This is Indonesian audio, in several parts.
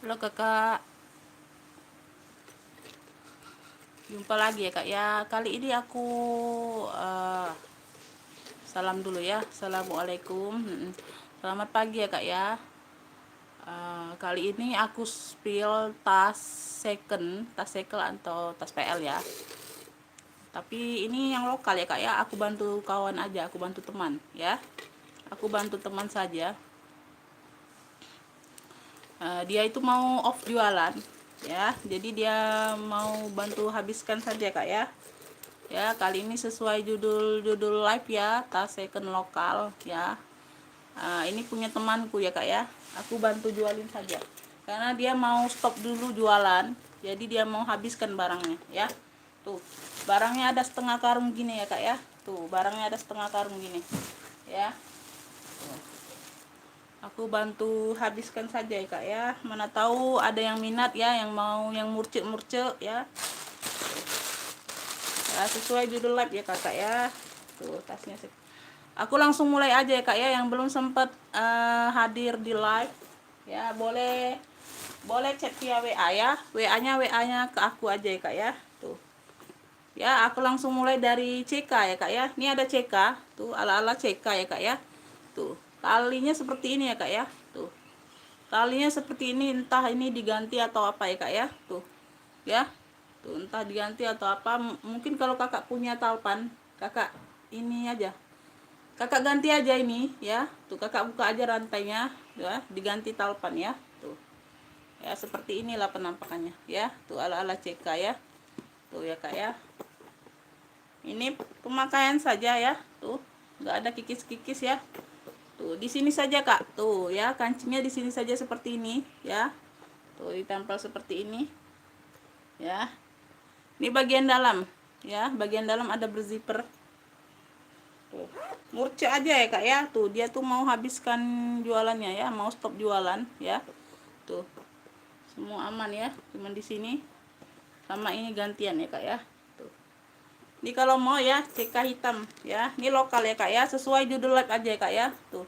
Halo kakak, jumpa lagi ya kak ya. Kali ini aku salam dulu ya. Assalamualaikum. Selamat pagi ya kak ya. Kali ini aku spill tas second atau tas PL ya. Tapi ini yang lokal ya kak ya. Aku bantu kawan aja, aku bantu teman ya. Aku bantu teman saja. Dia itu mau off jualan ya, jadi dia mau bantu habiskan saja kak ya. Ya, kali ini sesuai judul live ya, tas second lokal ya. Ini punya temanku ya kak ya, aku bantu jualin saja karena dia mau stop dulu jualan, jadi dia mau habiskan barangnya ya. Tuh, barangnya ada setengah karung gini ya kak ya. Tuh, barangnya ada setengah karung gini ya. Aku bantu habiskan saja ya kak ya, mana tahu ada yang minat ya, yang mau yang murcek ya. Ya, sesuai judul live ya kakak ya. Tuh tasnya sih. Aku langsung mulai aja ya kak ya, yang belum sempat hadir di live ya, boleh chat via WA ya. WA nya ke aku aja ya kak ya. Tuh ya, aku langsung mulai dari CK ya kak ya. Ini ada CK tuh, ala-ala CK ya kak ya. Tuh, talinya seperti ini ya kak ya. Tuh, talinya seperti ini, entah ini diganti atau apa ya kak ya. Tuh ya, tuh entah diganti atau apa. Mungkin kalau kakak punya talpan, kakak ini aja, kakak ganti aja ini ya. Tuh, kakak buka aja rantainya ya, diganti talpan ya. Tuh ya, seperti inilah penampakannya ya. Tuh, ala-ala CK ya. Tuh ya kak ya, ini pemakaian saja ya. Tuh, nggak ada kikis-kikis ya. Tuh, di sini saja kak. Tuh ya, kancingnya di sini saja seperti ini ya. Tuh, ditempel seperti ini ya. Ini bagian dalam ya, bagian dalam ada berzipper. Tuh, murce aja ya kak ya. Tuh, dia tuh mau habiskan jualannya ya, mau stop jualan ya. Tuh, semua aman ya, cuman di sini sama ini gantian ya kak ya. Tuh, ini kalau mau ya CK hitam ya, ini lokal ya kak ya, sesuai judul live aja ya kak ya. Tuh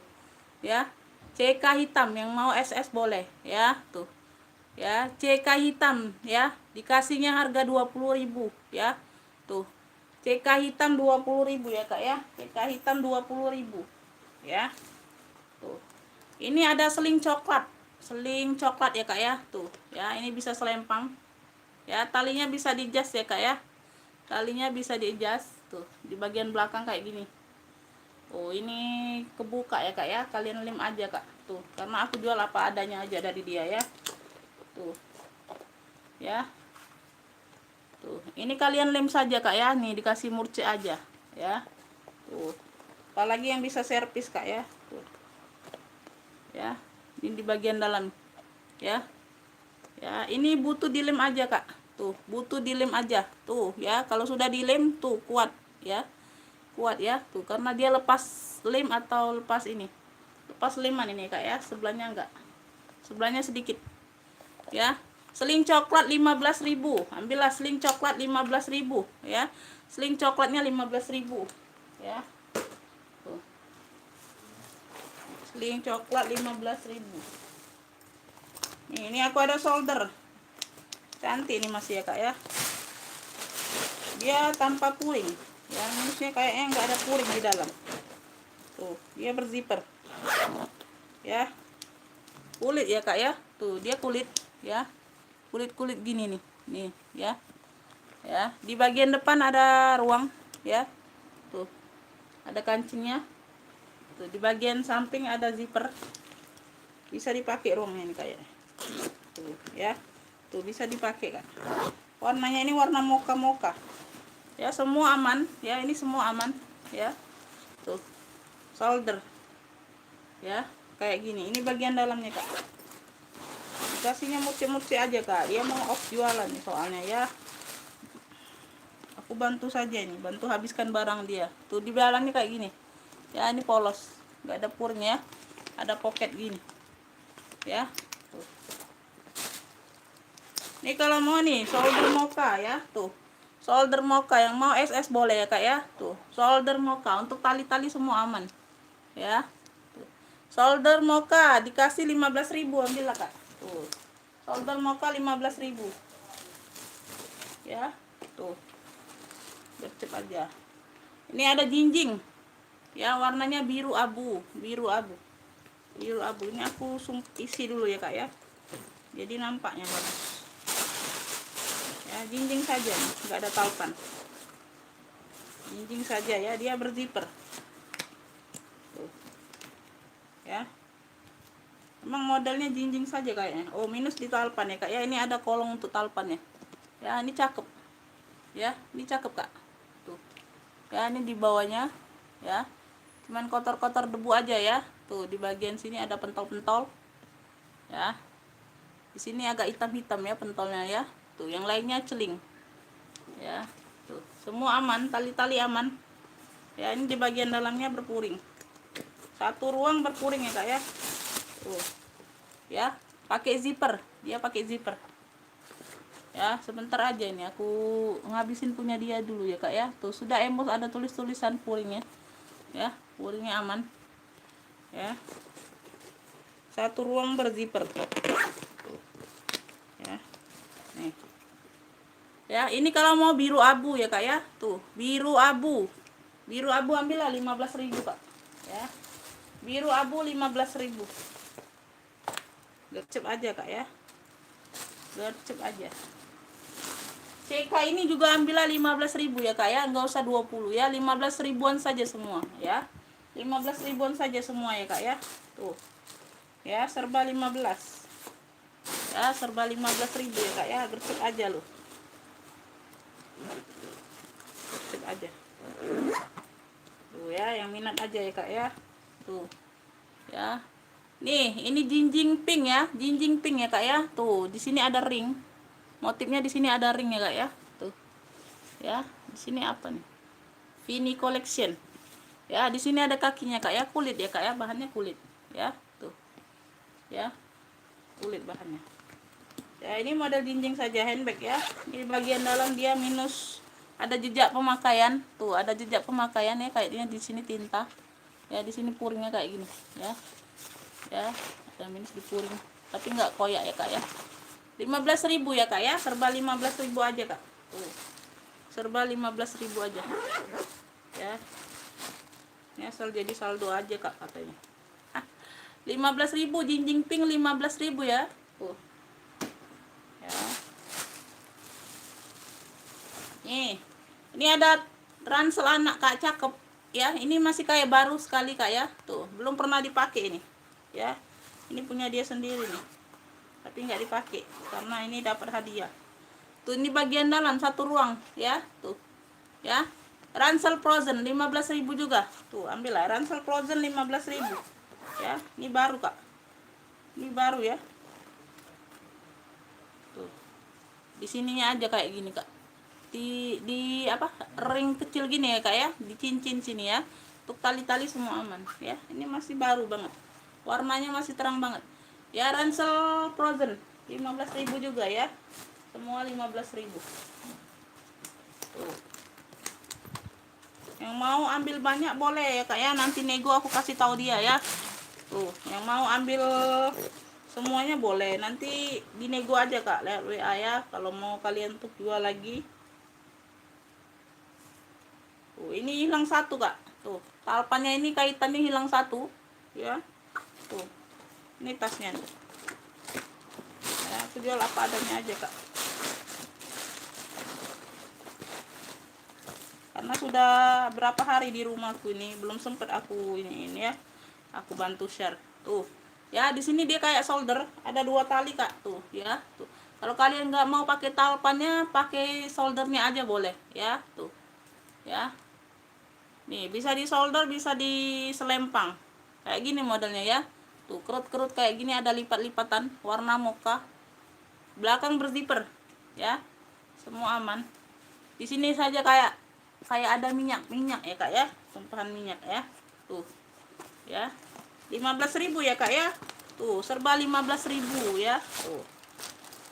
ya, CK hitam, yang mau SS boleh ya. Tuh ya, CK hitam ya, dikasihnya harga 20.000 ya. Tuh, CK hitam 20.000 ya kak ya. CK hitam 20.000 ya. Tuh, ini ada seling coklat ya kak ya. Tuh ya, ini bisa selempang ya, talinya bisa dijas ya kak ya. Talinya bisa dijas tuh di bagian belakang kayak gini. Oh, ini kebuka ya kak ya, kalian lem aja kak. Tuh, karena aku jual apa adanya aja dari dia ya. Tuh ya, tuh ini kalian lem saja kak ya, nih dikasih murce aja ya. Tuh, apalagi yang bisa servis kak ya. Tuh ya, ini di bagian dalam ya. Ya, ini butuh dilem aja kak. Tuh, butuh dilem aja. Tuh ya, kalau sudah dilem tuh kuat ya, kuat ya. Tuh, karena dia lepas lem atau lepas ini, lepas leman ini kak ya. Sebelahnya enggak, sebelahnya sedikit ya. Seling coklat 15.000, ambillah seling coklat 15.000 ya. Seling coklatnya 15.000 ya. Tuh, seling coklat 15.000. Ini aku ada solder cantik ini masih ya kak ya, dia tanpa puring ya, minusnya kayaknya nggak ada puring di dalam. Tuh, dia berzipper ya, kulit ya kak ya. Tuh, dia kulit ya, kulit gini nih ya. Ya, di bagian depan ada ruang ya. Tuh, ada kancingnya. Tuh, di bagian samping ada zipper, bisa dipakai ruangnya ini kayak. Tuh ya, tuh bisa dipakai kak. Warnanya ini warna mocha ya, semua aman ya, ini semua aman ya. Tuh, solder ya, kayak gini. Ini bagian dalamnya kak, dikasihnya murci aja kak, dia mau off jualan nih soalnya ya. Aku bantu saja ini, bantu habiskan barang dia. Tuh, di dalamnya kayak gini ya, ini polos, nggak ada purnya, ada pocket gini ya. Tuh, ini kalau mau nih solder mocha ya. Tuh, solder mocha, yang mau SS boleh ya kak ya. Tuh, solder mocha, untuk tali-tali semua aman ya. Tuh, solder mocha dikasih 15.000, ambillah kak. Tuh, Solder Mocha 15.000. Ya, tuh. Gercep aja. Ini ada jinjing. Ya, warnanya biru abu, biru abu. Biru abu. Ini aku isi dulu ya, Kak ya. Jadi nampaknya bagus. Ya, jinjing saja nih, nggak ada talpan. Jinjing saja ya, dia berzipper. Tuh. Ya. Emang modelnya jinjing saja kayaknya. Oh, minus di talpan ya, Kak ya. Ini ada kolong untuk talpannya. Ya, ini cakep. Ya, ini cakep, Kak. Tuh. Ya, ini di bawahnya. Ya. Cuman kotor-kotor debu aja ya. Tuh, di bagian sini ada pentol-pentol. Ya. Di sini agak hitam-hitam ya pentolnya ya. Tuh, yang lainnya celing. Ya. Tuh, semua aman, tali-tali aman. Ya, ini di bagian dalamnya berpuring. Satu ruang berpuring ya, Kak ya. Tuh. Ya, pakai zipper. Dia pakai zipper. Ya, sebentar aja ini aku ngabisin punya dia dulu ya, Kak ya. Tuh, sudah embos ada tulis-tulisan puringnya. Ya, puringnya aman. Ya. Satu ruang berzipper. Ya. Nih. Ya, ini kalau mau biru abu ya, Kak ya. Tuh, biru abu. Biru abu ambillah 15.000, Kak. Ya. Biru abu 15.000. Gercep aja, Kak ya. Gercep aja. CK ini juga ambillah 15.000 ya, Kak ya. Enggak usah 20 ya. 15 ribuan saja semua ya. 15 ribuan saja semua ya, Kak ya. Tuh. Ya, serba 15. Ya, serba 15.000 ya, Kak ya. Gercep aja loh. Gercep aja. Tuh ya, yang minat aja ya, Kak ya. Tuh. Ya. Nih, ini jinjing pink ya. Jinjing pink ya, Kak ya. Tuh, di sini ada ring. Motifnya di sini ada ring ya, Kak ya. Tuh. Ya, di sini apa nih? Vini Collection. Ya, di sini ada kakinya, Kak ya. Kulit ya, Kak ya. Bahannya kulit. Ya, tuh. Ya. Kulit bahannya. Ya, ini model jinjing saja handbag ya. Ini bagian dalam dia minus, ada jejak pemakaian. Tuh, ada jejak pemakaian ya, kayaknya di sini tinta. Ya, di sini puringnya kayak gini, ya. Ya, ada minus di puring. Tapi nggak koyak ya, Kak ya. 15.000 ya, Kak ya. Serba 15.000 aja, Kak. Tuh. Serba 15.000 aja. Ya. Ini asal jadi saldo aja, Kak, katanya. 15.000 jinjing pink 15.000 ya. Tuh. Ya. Nih. Ini ada ransel anak, Kak, cakep. Ya, ini masih kayak baru sekali, Kak ya. Tuh, belum pernah dipakai ini. Ya. Ini punya dia sendiri nih. Tapi nggak dipakai karena ini dapat hadiah. Tuh, ini bagian dalam satu ruang ya. Tuh. Ya. Ransel frozen 15.000 juga. Tuh, ambillah ransel frozen 15.000. Ya, ini baru, Kak. Ini baru ya. Tuh. Di sininya aja kayak gini, Kak. Di apa? Ring kecil gini ya, Kak ya. Di cincin sini ya. Untuk tali-tali semua aman ya. Ini masih baru banget. Warnanya masih terang banget. Ya, ransel frozen 15.000 juga ya. Semua 15.000. Tuh. Yang mau ambil banyak boleh ya, Kak ya. Nanti nego aku kasih tahu dia ya. Tuh, yang mau ambil semuanya boleh. Nanti dinego aja, Kak, lewat WA ya. Kalau mau kalian untuk jual lagi. Tuh, ini hilang satu, Kak. Tuh, talpannya ini kaitannya hilang satu ya. Tuh. Ini tasnya nih. Ya, aku jual apa adanya aja, Kak. Karena sudah berapa hari di rumahku ini, belum sempet aku ini ya. Aku bantu share. Tuh. Ya, di sini dia kayak solder, ada 2 tali, Kak. Tuh, ya. Tuh. Kalau kalian nggak mau pakai talpannya, pakai soldernya aja boleh, ya. Tuh. Ya. Nih, bisa di solder, bisa di selempang. Kayak gini modelnya ya. Tuh, kerut-kerut kayak gini, ada lipat-lipatan warna mocha. Belakang berzipper ya. Semua aman. Di sini saja kayak ada minyak ya, Kak ya. Tumpahan minyak ya. Tuh. Ya. 15.000 ya, Kak ya. Tuh, serba 15.000 ya. Tuh.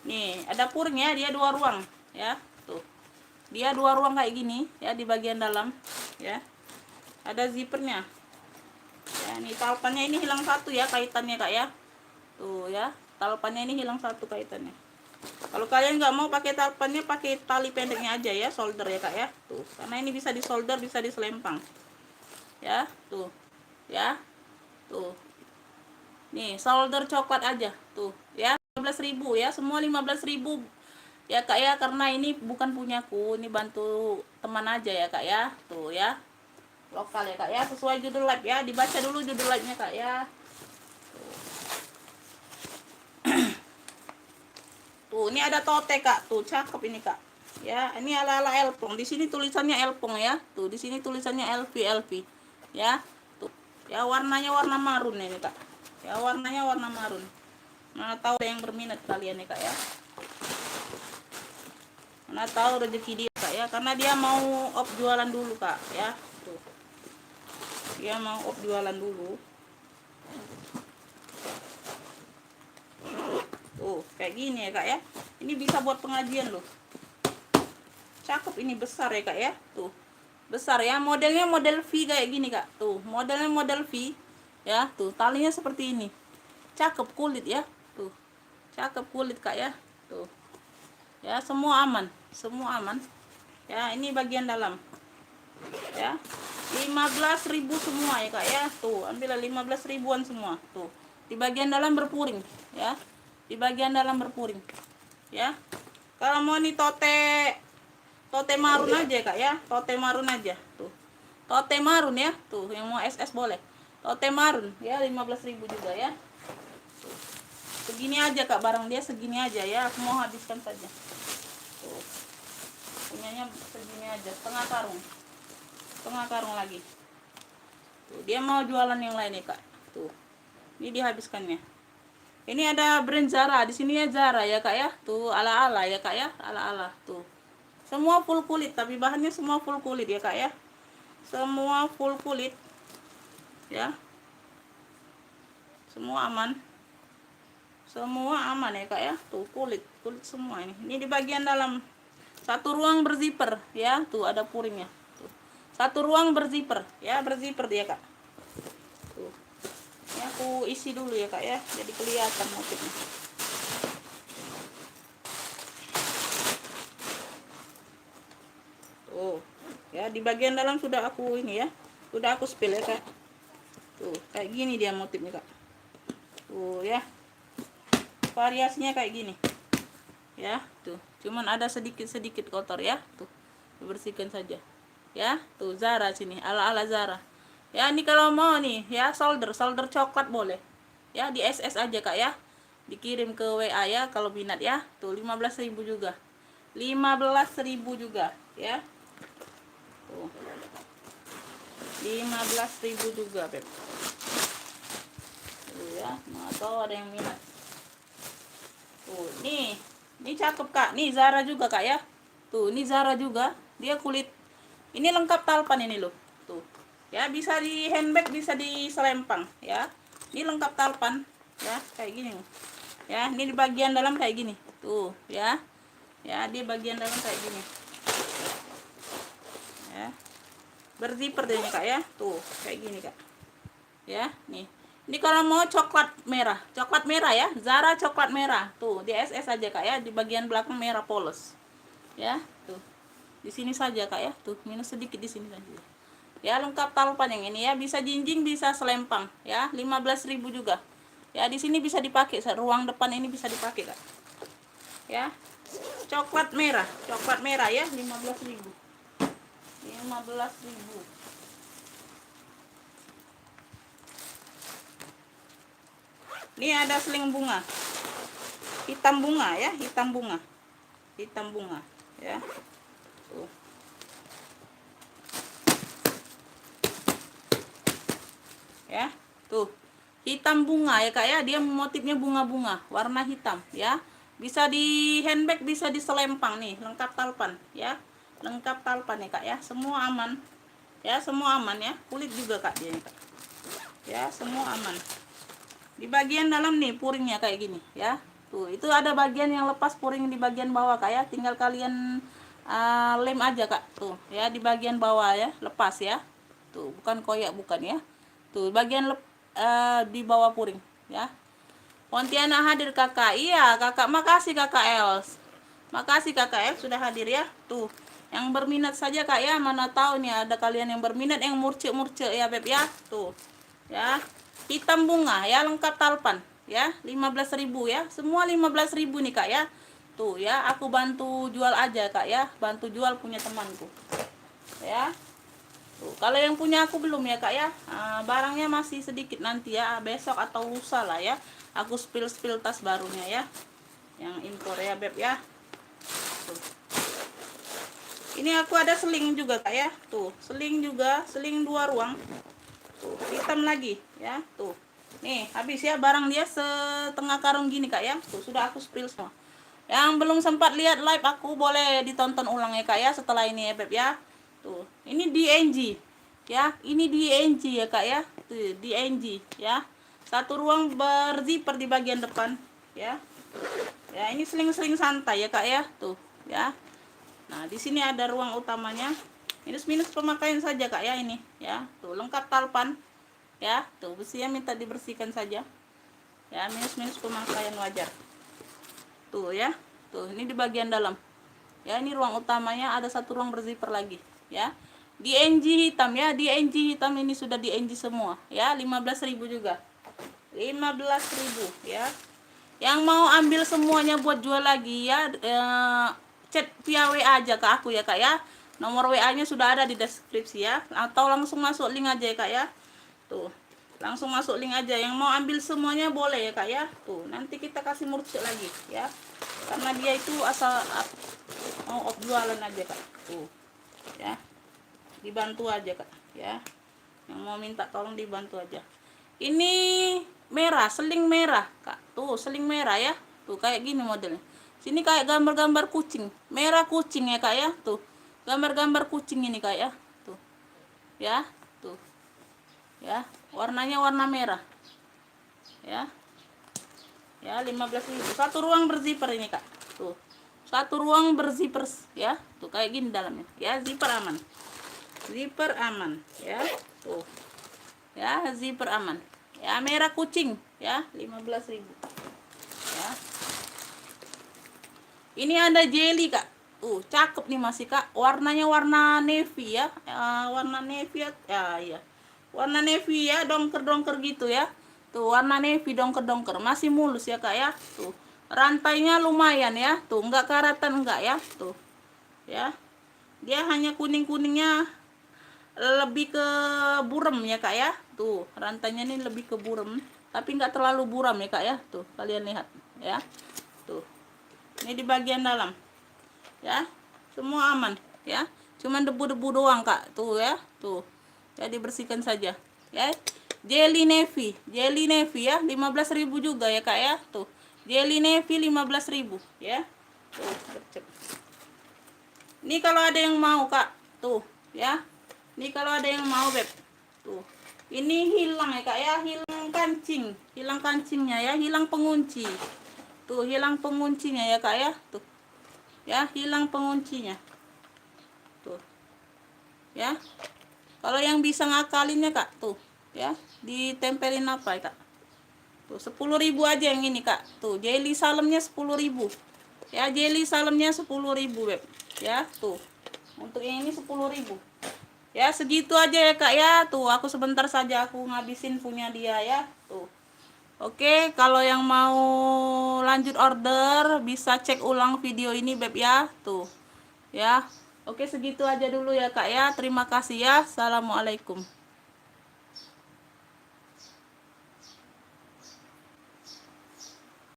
Nih, ada puring ya, dia 2 ruang ya. Tuh. Dia 2 ruang kayak gini ya di bagian dalam ya. Ada zippernya. Ya, nih talpannya ini hilang satu ya kaitannya, Kak ya. Tuh ya. talpannya ini hilang satu kaitannya. Kalau kalian nggak mau pakai talpannya, pakai tali pendeknya aja ya, solder ya kak ya. Tuh, karena ini bisa di solder, bisa diselempang. Ya, tuh. Ya. Tuh. Nih, solder coklat aja. Tuh, ya. 15.000 ya, semua 15.000 ya kak ya, karena ini bukan punyaku, ini bantu teman aja ya kak ya. Tuh ya. Lokal ya kak ya, sesuai judul live ya. Dibaca dulu judul live-nya kak ya. Tuh, ini ada tote kak, tuh cakep ini kak. Ya, ini ala-ala elpong. Di sini tulisannya elpong ya. Tuh, di sini tulisannya LV. Ya. Tuh. Ya, warnanya warna marun ini kak. Ya, warnanya warna marun. Mana tahu ada yang berminat kalian nih kak ya. Mana tahu rezeki dia kak ya, karena dia mau op jualan dulu kak ya. Tuh. Dia mau op jualan dulu. Tuh, kayak gini ya kak ya. Ini bisa buat pengajian loh. Cakep, ini besar ya kak ya. Tuh, besar ya. Modelnya model V kayak gini kak. Tuh, modelnya model V ya. Tuh, talinya seperti ini. Cakep kulit ya. Tuh, cakep kulit kak ya. Tuh ya, semua aman, semua aman ya. Ini bagian dalam ya. 15.000 semua ya kak ya. Tuh, ambillah 15.000-an semua. Tuh, di bagian dalam berpuring ya. Di bagian dalam berpuring ya. Kalau mau nih tote marun aja kak ya, tote marun aja. Tuh, tote marun ya. Tuh, yang mau SS boleh tote marun ya, 15.000 juga ya. Tuh, segini aja kak, barang dia segini aja ya. Aku mau habiskan saja. Tuh, punyanya segini aja, setengah karung lagi. Tuh, dia mau jualan yang lain nih kak. Tuh, ini dihabiskannya. Ini ada brand Zara, di sini ya Zara ya kak ya. Tuh, ala-ala ya kak ya, ala-ala. Tuh, semua full kulit, tapi bahannya semua full kulit ya kak ya. Semua full kulit ya. Semua aman. Semua aman ya kak ya. Tuh, kulit semua ini. Ini di bagian dalam. Satu ruang berzipper ya. Tuh, ada puringnya. Tuh. Satu ruang berzipper ya, berzipper dia kak. Tuh. Ini aku isi dulu ya kak ya, jadi kelihatan motifnya. Tuh ya, di bagian dalam sudah aku ini ya, sudah aku spill ya kak. Tuh, kayak gini dia motifnya kak. Tuh ya, variasinya kayak gini ya. Tuh, cuman ada sedikit kotor ya. Tuh, bersihkan saja ya. Tuh, Zara sini, ala-ala Zara ya. Ini kalau mau nih ya, solder coklat boleh ya, di SS aja kak ya, dikirim ke WA ya kalau minat ya. Tuh, 15.000 juga, 15.000 juga ya. Tuh, 15.000 juga beb. Tuh ya, mau tahu ada yang minat. Tuh, ini cakep kak, nih Zara juga kak ya. Tuh, ini Zara juga, dia kulit ini lengkap talpan ini loh. Tuh ya, bisa di handbag, bisa di selempang ya. Ini lengkap talpan ya, kayak gini ya. Ini di bagian dalam kayak gini tuh ya. Ya, di bagian dalam kayak gini ya, berzipper deh kak ya. Tuh, kayak gini kak ya. Nih, ini kalau mau coklat merah ya, Zara coklat merah. Tuh, di SS aja kak ya, di bagian belakang merah polos ya. Tuh, di sini saja kak ya. Tuh, minus sedikit di sini saja ya. Lengkap talpan yang ini ya, bisa jinjing, bisa selempang ya. 15.000 juga ya. Di sini bisa dipakai, ruang depan ini bisa dipakai kak ya. Coklat merah ya, 15.000. Ini ada seling bunga hitam bunga ya, hitam bunga ya. Tuh. Ya, tuh, hitam bunga ya kak ya. Dia motifnya bunga-bunga warna hitam ya. Bisa di handbag, bisa di selempang nih, lengkap talpan ya. Lengkap talpan ya kak ya. Semua aman ya, semua aman ya. Kulit juga kak dia nih kak ya, semua aman. Di bagian dalam nih puringnya kayak gini ya. Tuh, itu ada bagian yang lepas puring di bagian bawah kak ya. Tinggal kalian lem aja kak. Tuh ya, di bagian bawah ya, lepas ya. Tuh, bukan koyak, bukan ya. Tuh, bagian di bawah puring ya. Pontianak hadir kakak. Iya kakak, makasih kakak Els. Makasih kakak Els sudah hadir ya. Tuh, yang berminat saja kak ya. Mana tahu nih ada kalian yang berminat, yang murce-murce ya beb ya. Tuh, ya. Hitam bunga ya, lengkap talpan ya, 15.000 ya. Semua 15.000 nih kak ya. Tuh ya, aku bantu jual aja kak ya. Bantu jual punya temanku. Ya. Tuh, kalau yang punya aku belum ya kak ya. Barangnya masih sedikit nanti ya, besok atau lusa lah ya. Aku spill tas barunya ya, yang impor ya beb ya. Tuh. Ini aku ada seling juga kak ya. Tuh, seling juga, seling 2 ruang. Tuh, hitam lagi ya. Tuh, nih habis ya, barang dia setengah karung gini kak ya. Tuh, sudah aku spill semua. Yang belum sempat lihat live aku boleh ditonton ulang ya kak ya setelah ini ya beb ya. Tuh, ini DNG ya, ini DNG ya kak ya. Tuh, DNG ya. Satu ruang berzipper di bagian depan ya. Ya, ini seling-seling santai ya kak ya. Tuh ya. Nah, di sini ada ruang utamanya. Minus-minus pemakaian saja kak ya ini ya. Tuh, lengkap talpan ya. Tuh, besinya minta dibersihkan saja ya. Minus-minus pemakaian wajar. Tuh ya. Tuh, ini di bagian dalam ya. Ini ruang utamanya, ada satu ruang berzipper lagi ya. DNG hitam ya, DNG hitam ini sudah DNG semua ya. 15.000 juga, 15.000 ya. Yang mau ambil semuanya buat jual lagi ya, chat via WA aja ke aku ya kak ya. Nomor WA nya sudah ada di deskripsi ya, atau langsung masuk link aja ya kak ya. Tuh, langsung masuk link aja. Yang mau ambil semuanya boleh ya kak ya. Tuh, nanti kita kasih murcek lagi ya, karena dia itu asal mau jualan aja kak. Tuh ya, dibantu aja kak ya. Yang mau minta tolong dibantu aja. Ini merah, seling merah kak. Tuh, seling merah ya. Tuh, kayak gini modelnya. Sini kayak gambar-gambar kucing, merah kucing ya kak ya. Tuh, gambar-gambar kucing ini kak ya. Tuh ya. Tuh ya, warnanya warna merah ya. Ya, 15.000. Satu ruang berzipper ini kak. Tuh, satu ruang berzipper ya. Tuh, kayak gini dalamnya ya. Zipper aman, zipper aman ya. Tuh ya, zipper aman ya. Merah kucing ya, 15.000 ya. Ini ada jelly kak. Tuh, cakep nih masih kak. Warnanya warna navy ya. Warna navy ya, iya. Warna navy ya, dongker-dongker gitu ya. Tuh, warna navy dongker-dongker, masih mulus ya kak ya. Tuh, rantainya lumayan ya. Tuh, enggak karatan enggak ya. Tuh ya, dia hanya kuning-kuningnya lebih ke buram ya kak ya. Tuh, rantainya ini lebih ke buram, tapi enggak terlalu buram ya kak ya. Tuh, kalian lihat ya. Tuh, ini di bagian dalam ya, semua aman ya. Cuman debu-debu doang kak. Tuh ya. Tuh ya, dibersihkan saja ya. Jelly navy ya, 15.000 juga ya kak ya. Tuh, jelly navy 15.000 ya. Tuh, ini kalau ada yang mau kak. Tuh ya, ini kalau ada yang mau beb. Tuh, ini hilang ya kak ya, hilang kancingnya ya, hilang pengunci. Tuh, hilang penguncinya ya kak ya. Tuh ya, hilang penguncinya. Tuh ya, kalau yang bisa ngakalinnya kak, tuh ya, ditempelin apa ya kak. Tuh, 10.000 aja yang ini kak. Tuh, jelly salemnya 10.000 ya. Jelly salemnya 10.000 beb ya. Tuh, untuk yang ini 10.000 ya. Segitu aja ya kak ya. Tuh, aku sebentar saja aku ngabisin punya dia ya. Tuh, oke, kalau yang mau lanjut order bisa cek ulang video ini beb ya. Tuh ya. Oke, segitu aja dulu ya kak ya. Terima kasih ya. Assalamualaikum.